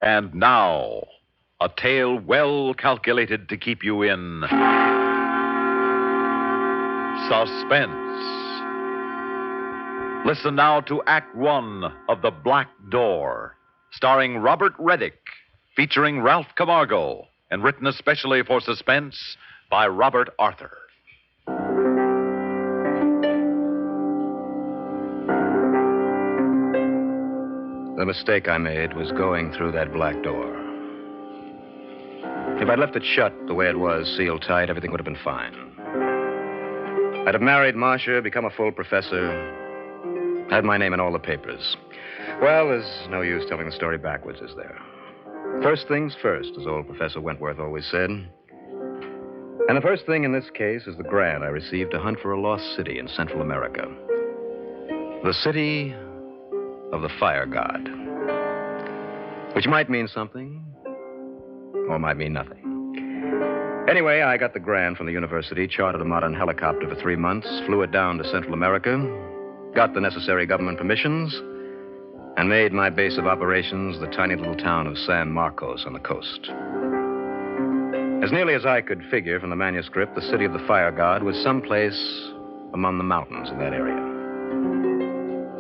And now, a tale well calculated to keep you in suspense. Listen now to Act One of The Black Door, starring Robert Reddick, featuring Ralph Camargo, and written especially for Suspense by Robert Arthur. The mistake I made was going through that black door. If I'd left it shut the way it was, sealed tight, everything would have been fine. I'd have married Marcia, become a full professor, had my name in all the papers. Well, there's no use telling the story backwards, is there? First things first, as old Professor Wentworth always said. And the first thing in this case is the grant I received to hunt for a lost city in Central America. The city of the fire god. Which might mean something, or might mean nothing. Anyway, I got the grant from the university, chartered a modern helicopter for 3 months, flew it down to Central America, got the necessary government permissions, and made my base of operations the tiny little town of San Marcos on the coast. As nearly as I could figure from the manuscript, the city of the fire god was someplace among the mountains in that area.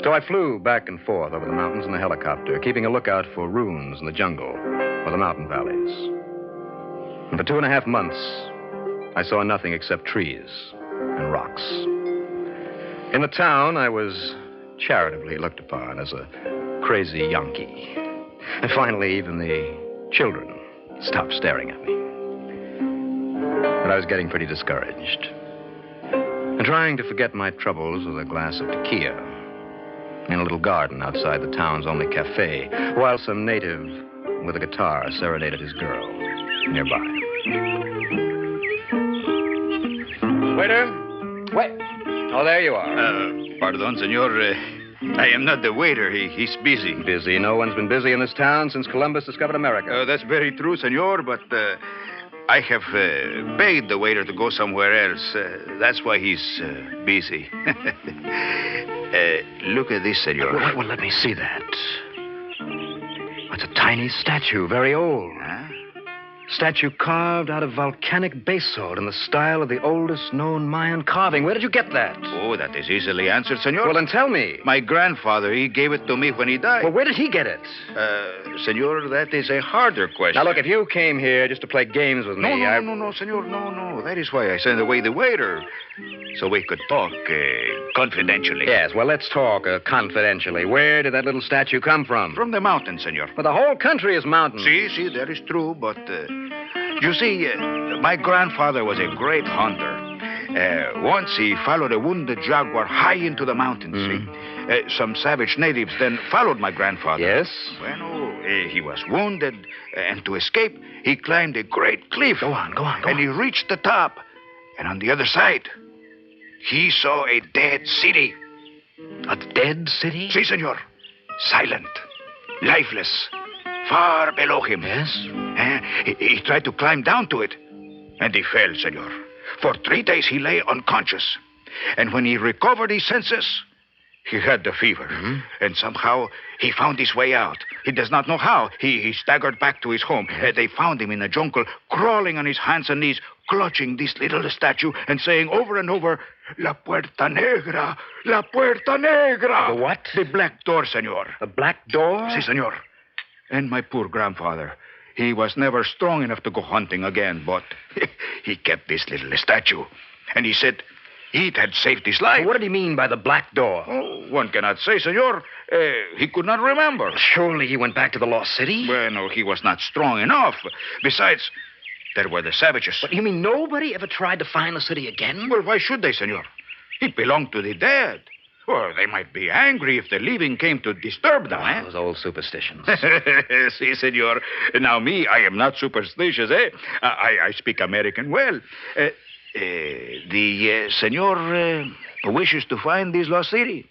So I flew back and forth over the mountains in the helicopter, keeping a lookout for ruins in the jungle or the mountain valleys. And for 2.5 months, I saw nothing except trees and rocks. In the town, I was charitably looked upon as a crazy Yankee. And finally, even the children stopped staring at me. But I was getting pretty discouraged. And trying to forget my troubles with a glass of tequila in a little garden outside the town's only cafe, while some native with a guitar serenaded his girl nearby. Waiter? Wait. Oh, there you are. Pardon, senor. I am not the waiter. He's busy. Busy? No one's been busy in this town since Columbus discovered America. That's very true, senor, but I have begged the waiter to go somewhere else. That's why he's busy. Look at this, senor. Well, let me see that. It's a tiny statue, very old. Huh? Statue carved out of volcanic basalt in the style of the oldest known Mayan carving. Where did you get that? Oh, that is easily answered, senor. Well, then tell me. My grandfather, he gave it to me when he died. Well, where did he get it? Senor, that is a harder question. Now, look, if you came here just to play games with me, No, senor, no. That is why I sent away the waiter. So we could talk confidentially. Yes, well, let's talk confidentially. Where did that little statue come from? From the mountain, senor. Well, the whole country is mountains. See, that is true, but you see, my grandfather was a great hunter. Once he followed a wounded jaguar high into the mountains. See? Some savage natives then followed my grandfather. Yes? Well, he was wounded, and to escape, he climbed a great cliff. Go on. And he reached the top, and on the other side, he saw a dead city. A dead city? Si, senor. Silent, lifeless, far below him. Yes? He tried to climb down to it, and he fell, senor. For 3 days he lay unconscious. And when he recovered his senses, he had the fever. And somehow he found his way out. He does not know how. He staggered back to his home. They found him in the jungle, crawling on his hands and knees, clutching this little statue and saying over and over, La Puerta Negra, La Puerta Negra. The what? The black door, senor. The black door? Si, senor. And my poor grandfather, he was never strong enough to go hunting again, but he kept this little statue. And he said it had saved his life. Well, what did he mean by the black door? Oh, one cannot say, senor. He could not remember. Surely he went back to the lost city? Well, no, he was not strong enough. Besides, there were the savages. But you mean nobody ever tried to find the city again? Well, why should they, senor? It belonged to the dead. Or they might be angry if the living came to disturb them, eh? Those old superstitions. Si, senor. Now, me, I am not superstitious, eh? I speak American well. The senor wishes to find this lost city.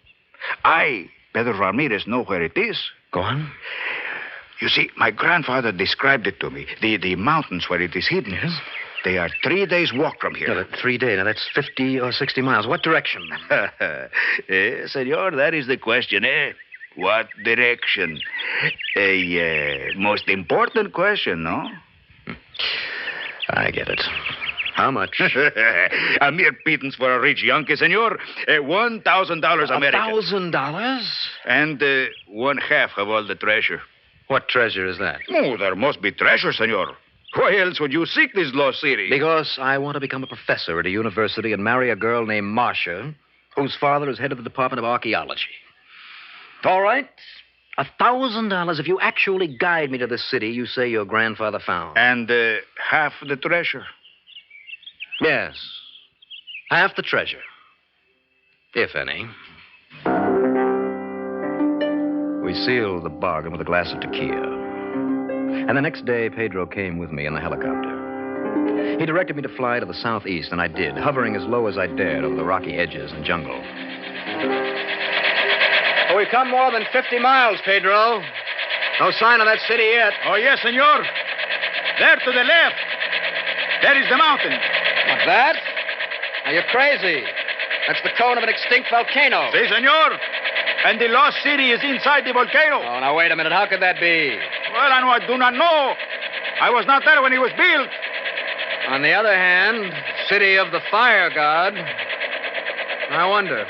I, Pedro Ramirez, know where it is. Go on. You see, my grandfather described it to me. The mountains where it is hidden. Yes? They are 3 days' walk from here. No, 3 days. Now, that's 50 or 60 miles. What direction? Senor, that is the question, eh? What direction? A most important question, no? I get it. How much? A mere pittance for a rich Yankee, senor. $1,000 American. $1,000? And 1/2 of all the treasure. What treasure is that? Oh, there must be treasure, senor. Why else would you seek this lost city? Because I want to become a professor at a university and marry a girl named Marcia, whose father is head of the Department of Archaeology. All right. $1,000 if you actually guide me to this city you say your grandfather found. And half the treasure. Yes. Half the treasure. If any. We sealed the bargain with a glass of tequila. And the next day, Pedro came with me in the helicopter. He directed me to fly to the southeast, and I did, hovering as low as I dared over the rocky edges and jungle. Oh, we've come more than 50 miles, Pedro. No sign of that city yet. Oh, yes, senor. There to the left. There is the mountain. What, that? Now, you're crazy. That's the cone of an extinct volcano. Si, senor. And the lost city is inside the volcano. Oh, now, wait a minute. How could that be? Well, I do not know. I was not there when it was built. On the other hand, city of the fire god. I wonder.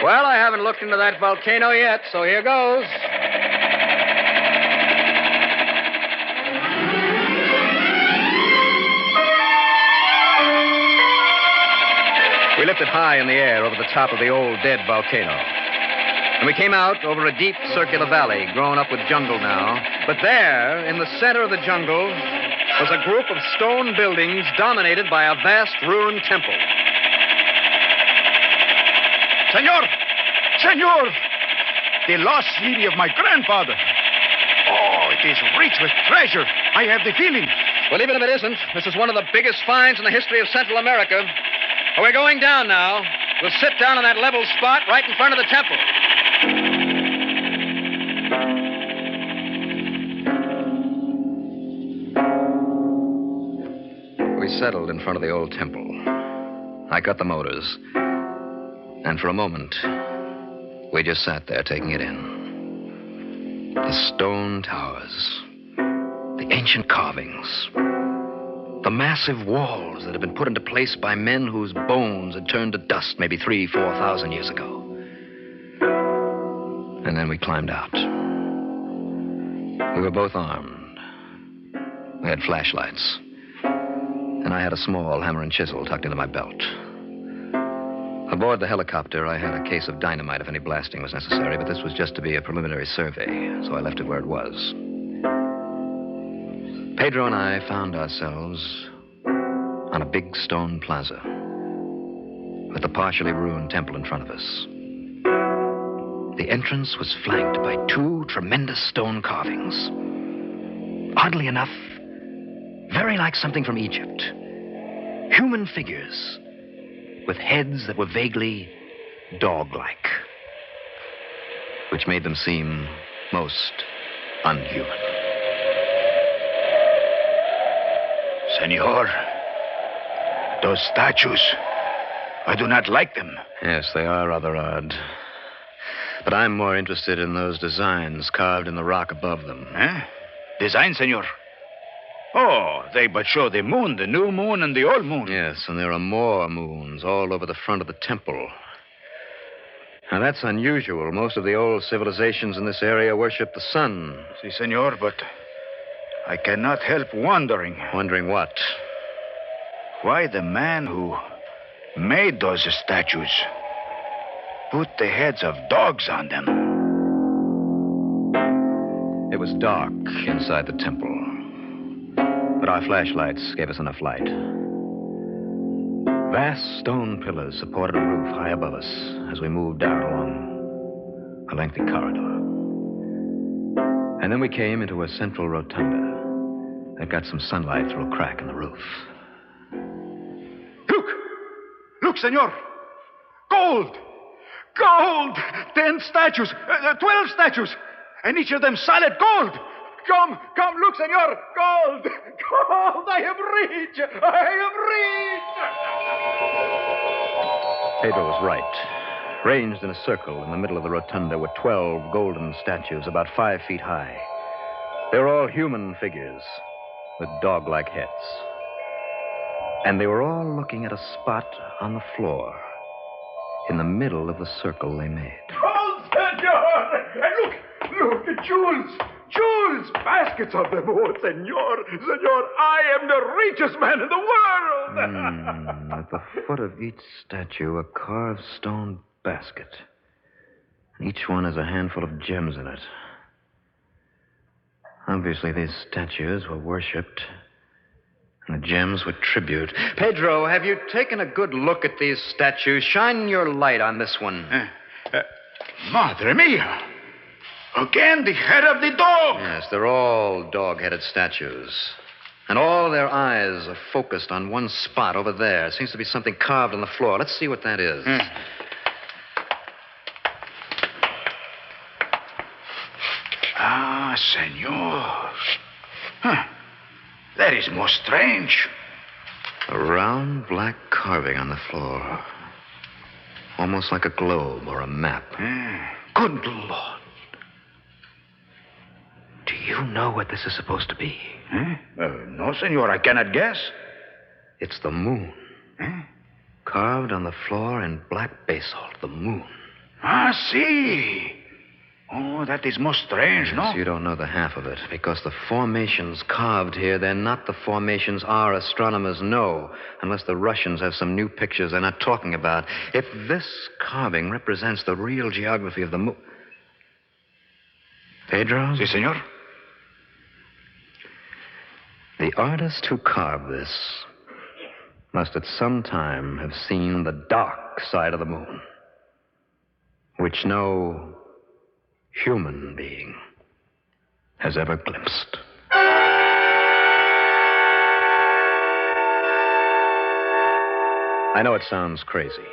Well, I haven't looked into that volcano yet, so here goes. We lifted high in the air over the top of the old dead volcano. And we came out over a deep circular valley grown up with jungle now. But there, in the center of the jungle, was a group of stone buildings dominated by a vast ruined temple. Senor! Senor! The lost city of my grandfather. Oh, it is rich with treasure. I have the feeling. Well, even if it isn't, this is one of the biggest finds in the history of Central America. We're going down now. We'll sit down on that level spot right in front of the temple. We settled in front of the old temple. I cut the motors. And for a moment, we just sat there taking it in. The stone towers, the ancient carvings, the massive walls that had been put into place by men whose bones had turned to dust maybe 3,000, 4,000 years ago. And then we climbed out. We were both armed. We had flashlights. And I had a small hammer and chisel tucked into my belt. Aboard the helicopter, I had a case of dynamite if any blasting was necessary, but this was just to be a preliminary survey, so I left it where it was. Pedro and I found ourselves on a big stone plaza with the partially ruined temple in front of us. The entrance was flanked by 2 tremendous stone carvings. Oddly enough, very like something from Egypt. Human figures with heads that were vaguely dog-like, which made them seem most unhuman. Senor, those statues, I do not like them. Yes, they are rather odd. But I'm more interested in those designs carved in the rock above them. Huh? Design, senor? Oh, they but show the moon, the new moon and the old moon. Yes, and there are more moons all over the front of the temple. Now, that's unusual. Most of the old civilizations in this area worship the sun. Si, senor, but I cannot help wondering. Wondering what? Why the man who made those statues put the heads of dogs on them. It was dark inside the temple, but our flashlights gave us enough light. Vast stone pillars supported a roof high above us as we moved down along a lengthy corridor. And then we came into a central rotunda that got some sunlight through a crack in the roof. Look! Look, senor! Gold! Gold! 10 statues, 12 statues, and each of them solid gold. Come, look, senor. Gold! Gold! I have reached! I have reached! Pedro was right. Ranged in a circle in the middle of the rotunda were 12 golden statues about 5 feet high. They were all human figures with dog-like heads. And they were all looking at a spot on the floor in the middle of the circle they made. Oh, senor! And look, the jewels! Jewels! Baskets of them. Oh, senor, I am the richest man in the world! At the foot of each statue, a carved stone basket. Each one has a handful of gems in it. Obviously, these statues were worshipped, and the gems were tribute. Pedro, have you taken a good look at these statues? Shine your light on this one. Madre mia! Again, the head of the dog! Yes, they're all dog-headed statues. And all their eyes are focused on one spot over there. It seems to be something carved on the floor. Let's see what that is. Ah, senor. Huh. That is most strange. A round black carving on the floor. Almost like a globe or a map. Good Lord. Do you know what this is supposed to be? No, senor, I cannot guess. It's the moon. Carved on the floor in black basalt, the moon. Ah, see. Oh, that is most strange, no? Yes, you don't know the half of it, because the formations carved here, they're not the formations our astronomers know, unless the Russians have some new pictures they're not talking about. If this carving represents the real geography of the moon... Pedro? Si, senor. The artist who carved this must at some time have seen the dark side of the moon, which no human being has ever glimpsed. I know it sounds crazy,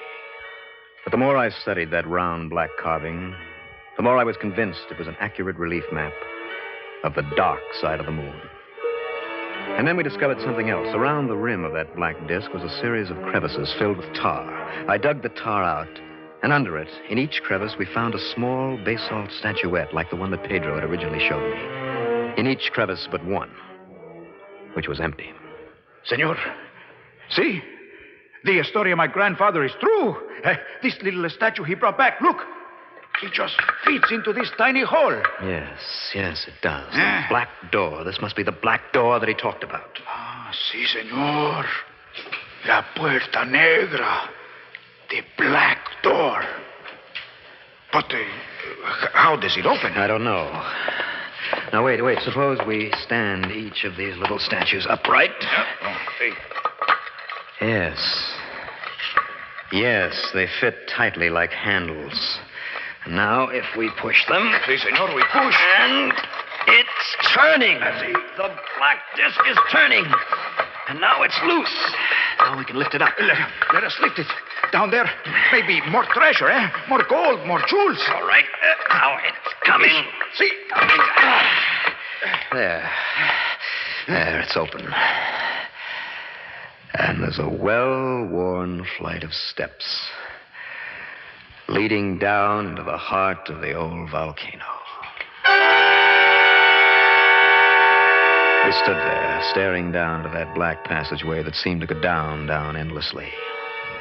but the more I studied that round black carving, the more I was convinced it was an accurate relief map of the dark side of the moon. And then we discovered something else. Around the rim of that black disk was a series of crevices filled with tar. I dug the tar out, and under it, in each crevice, we found a small basalt statuette like the one that Pedro had originally showed me. In each crevice but one, which was empty. Senor, see? The story of my grandfather is true. This little statue he brought back, look. It just fits into this tiny hole. Yes, it does. The black door. This must be the black door that he talked about. Ah, sí, senor. La puerta negra. The black door. But how does it open? I don't know. Now, wait. Suppose we stand each of these little statues upright. Okay. Yes, they fit tightly like handles. Now, if we push them... Si, senor, we push. And it's turning. The black disc is turning. And now it's loose. Now we can lift it up. Let us lift it. Down there, maybe more treasure, eh? More gold, more jewels. All right. Now it's coming. See? There, it's open. And there's a well-worn flight of steps leading down into the heart of the old volcano. We stood there, staring down to that black passageway that seemed to go down endlessly.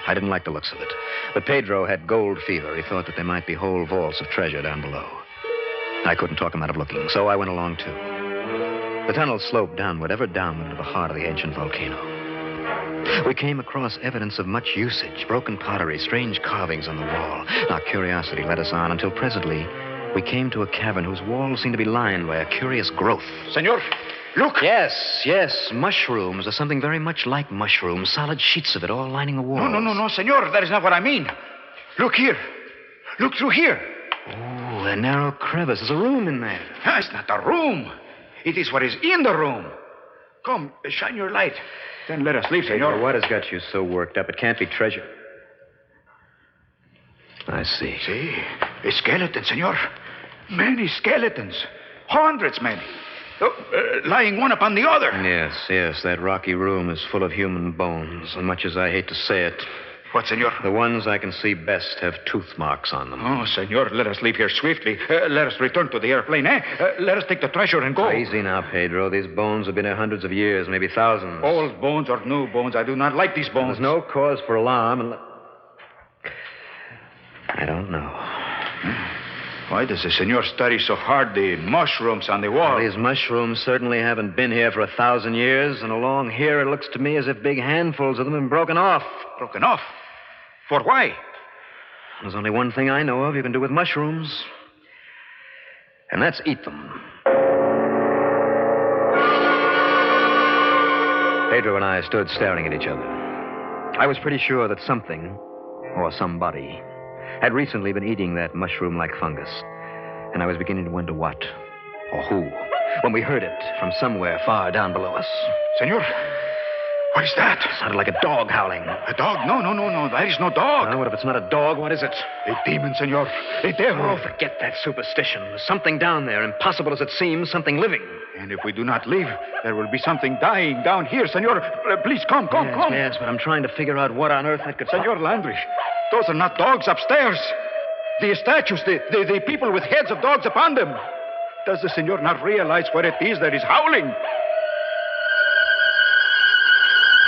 I didn't like the looks of it, but Pedro had gold fever. He thought that there might be whole vaults of treasure down below. I couldn't talk him out of looking, so I went along, too. The tunnel sloped downward, ever downward into the heart of the ancient volcano. We came across evidence of much usage, broken pottery, strange carvings on the wall. Our curiosity led us on until presently we came to a cavern whose walls seemed to be lined by a curious growth. Senor, look. Yes, mushrooms, or something very much like mushrooms, solid sheets of it all lining the walls. No, senor, that is not what I mean. Look here. Look through here. Oh, a narrow crevice. There's a room in there. It's not a room. It is what is in the room. Come, shine your light. Then let us leave, senor. What has got you so worked up? It can't be treasure. I see. See? A skeleton, senor. Many skeletons. Hundreds, many. Lying one upon the other. Yes. That rocky room is full of human bones. And much as I hate to say it, What, senor? The ones I can see best have tooth marks on them. Oh, senor, let us leave here swiftly. Let us return to the airplane, eh? Let us take the treasure and go. Easy now, Pedro. These bones have been here hundreds of years, maybe thousands. Old bones or new bones, I do not like these bones. There's no cause for alarm unless... I don't know. Why does the senor study so hard the mushrooms on the wall? Well, these mushrooms certainly haven't been here for 1,000 years, and along here it looks to me as if big handfuls of them have been broken off. Broken off? For why? There's only one thing I know of you can do with mushrooms, and that's eat them. Pedro and I stood staring at each other. I was pretty sure that something, or somebody, had recently been eating that mushroom-like fungus. And I was beginning to wonder what, or who, when we heard it from somewhere far down below us. Senor, what is that? It sounded like a dog howling. A dog? No. That is no dog. What if it's not a dog? What is it? A demon, senor. A devil. Oh, forget that superstition. There's something down there, impossible as it seems, something living. And if we do not leave, there will be something dying down here, senor. Please, come. Yes, but I'm trying to figure out what on earth that could... Senor Landry, those are not dogs upstairs. The statues, the people with heads of dogs upon them. Does the senor not realize what it is that is howling?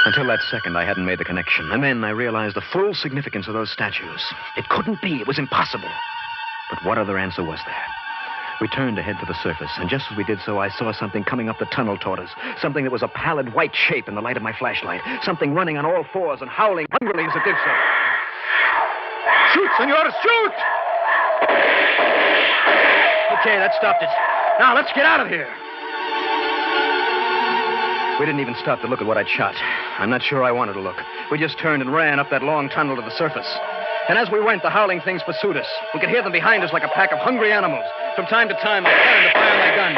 Until that second, I hadn't made the connection. And then I realized the full significance of those statues. It couldn't be. It was impossible. But what other answer was there? We turned to head for the surface, and just as we did so, I saw something coming up the tunnel toward us. Something that was a pallid white shape in the light of my flashlight. Something running on all fours and howling hungrily as it did so. Shoot, senor, shoot! Okay, that stopped it. Now, let's get out of here. We didn't even stop to look at what I'd shot. I'm not sure I wanted to look. We just turned and ran up that long tunnel to the surface. And as we went, the howling things pursued us. We could hear them behind us like a pack of hungry animals. From time to time, I turned to fire my gun.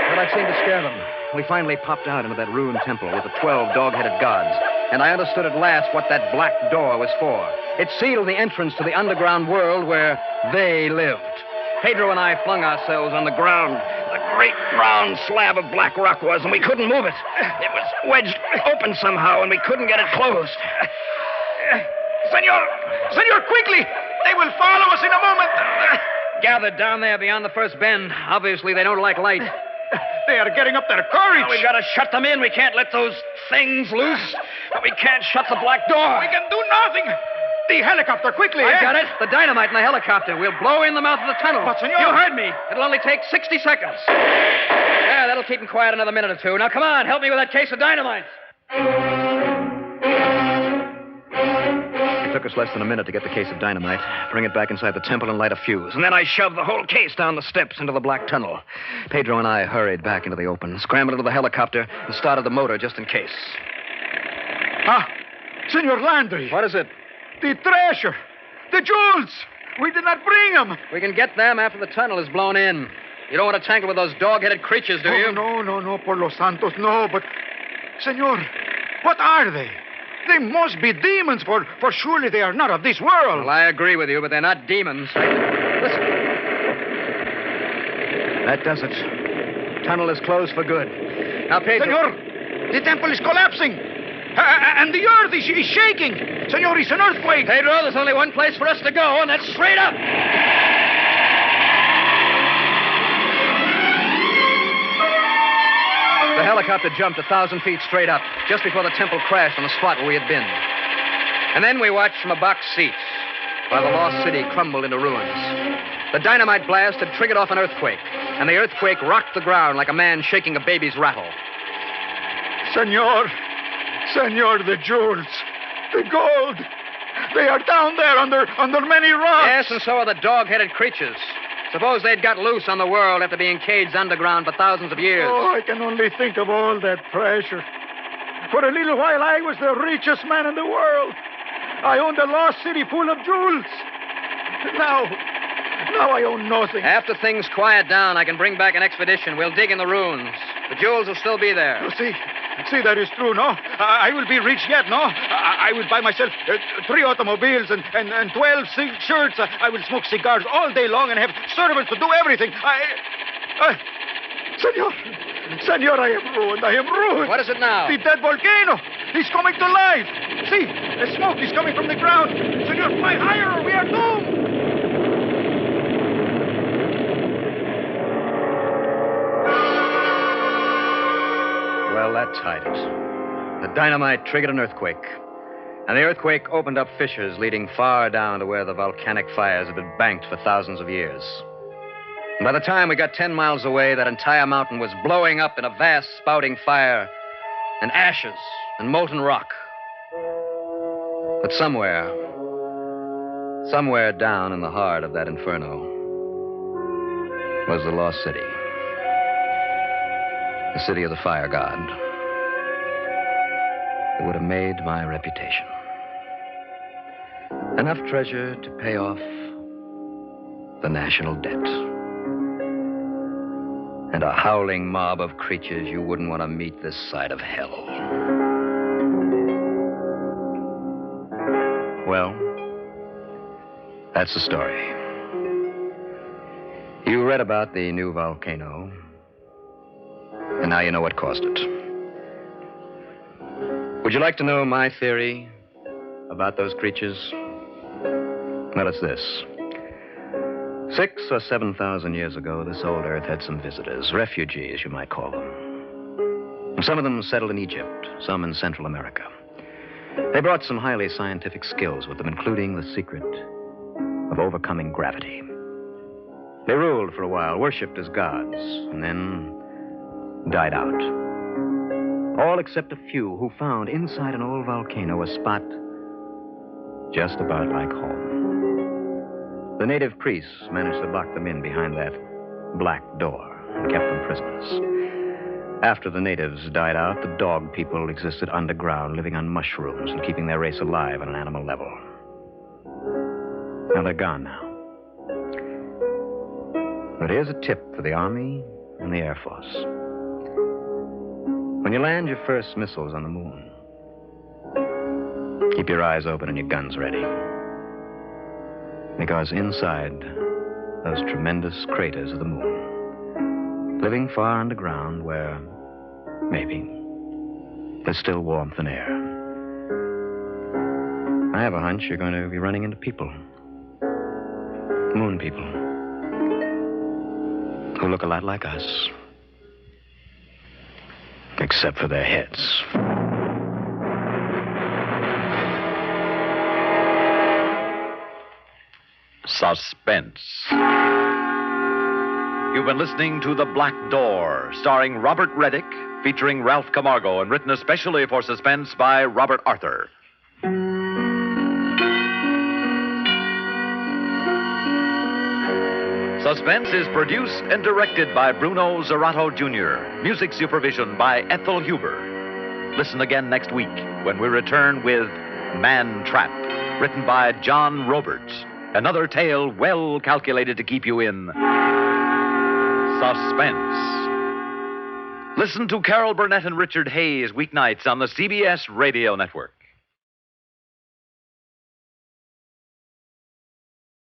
But I'd seemed to scare them. We finally popped out into that ruined temple with the 12 dog-headed gods. And I understood at last what that black door was for. It sealed the entrance to the underground world where they lived. Pedro and I flung ourselves on the ground. A great round slab of black rock was, and we couldn't move it. It was wedged open somehow, and we couldn't get it closed. Senor, quickly! They will follow us in a moment. Gathered down there beyond the first bend. Obviously, they don't like light. They are getting up their courage. We've got to shut them in. We can't let those things loose. But we can't shut the black door. We can do nothing. The helicopter, quickly. I got it. The dynamite in the helicopter. We'll blow in the mouth of the tunnel. But, senor... You heard me. It'll only take 60 seconds. Yeah, that'll keep them quiet another minute or two. Now, come on. Help me with that case of dynamite. It took us less than a minute to get the case of dynamite, bring it back inside the temple, and light a fuse. And then I shoved the whole case down the steps into the black tunnel. Pedro and I hurried back into the open, scrambled into the helicopter, and started the motor just in case. Ah, Senor Landry. What is it? The treasure. The jewels. We did not bring them. We can get them after the tunnel is blown in. You don't want to tangle with those dog-headed creatures, do you? No, por los santos, no. But, Senor, what are they? They must be demons, for surely they are not of this world. Well, I agree with you, but they're not demons. Listen. That does it. Tunnel is closed for good. Now, Pedro... Senor, the temple is collapsing. And the earth is shaking. Senor, it's an earthquake. Pedro, there's only one place for us to go, and that's straight up. The helicopter jumped 1,000 feet straight up, just before the temple crashed on the spot where we had been. And then we watched from a box seat while the lost city crumbled into ruins. The dynamite blast had triggered off an earthquake, and the earthquake rocked the ground like a man shaking a baby's rattle. Senor, the jewels, the gold, they are down there under many rocks. Yes, and so are the dog-headed creatures. Suppose they'd got loose on the world after being caged underground for thousands of years. Oh, I can only think of all that treasure. For a little while, I was the richest man in the world. I owned a lost city full of jewels. Now I own nothing. After things quiet down, I can bring back an expedition. We'll dig in the ruins. The jewels will still be there. You see, that is true, no? I will be rich yet, no? I will buy myself 3 automobiles and 12 shirts. I will smoke cigars all day long and have servants to do everything. Senor, I am ruined. I am ruined. What is it now? The dead volcano. He's coming to life. See, the smoke is coming from the ground. Senor, fly higher or we are doomed. Well, that tied it. The dynamite triggered an earthquake. And the earthquake opened up fissures leading far down to where the volcanic fires had been banked for thousands of years. And by the time we got 10 miles away, that entire mountain was blowing up in a vast spouting fire and ashes and molten rock. But somewhere down in the heart of that inferno was the lost city. The city of the fire god. It would have made my reputation. Enough treasure to pay off the national debt. And a howling mob of creatures you wouldn't want to meet this side of hell. Well, that's the story. You read about the new volcano, and now you know what caused it. Would you like to know my theory about those creatures? Well, it's this. 6,000 or 7,000 years ago, this old Earth had some visitors, refugees, you might call them. Some of them settled in Egypt, some in Central America. They brought some highly scientific skills with them, including the secret of overcoming gravity. They ruled for a while, worshipped as gods, and then died out. All except a few who found inside an old volcano a spot just about like home. The native priests managed to lock them in behind that black door and kept them prisoners. After the natives died out, the dog people existed underground, living on mushrooms and keeping their race alive on an animal level. Now they're gone now. But here's a tip for the Army and the Air Force. When you land your first missiles on the moon, keep your eyes open and your guns ready. Because inside those tremendous craters of the moon, living far underground where, maybe, there's still warmth and air, I have a hunch you're going to be running into people. Moon people. Who look a lot like us. Except for their heads. Suspense. You've been listening to The Black Door, starring Robert Reddick, featuring Ralph Camargo, and written especially for Suspense by Robert Arthur. Suspense is produced and directed by Bruno Zerato Jr. Music supervision by Ethel Huber. Listen again next week when we return with Man Trap, written by John Roberts. Another tale well calculated to keep you in suspense. Listen to Carol Burnett and Richard Hayes weeknights on the CBS Radio Network.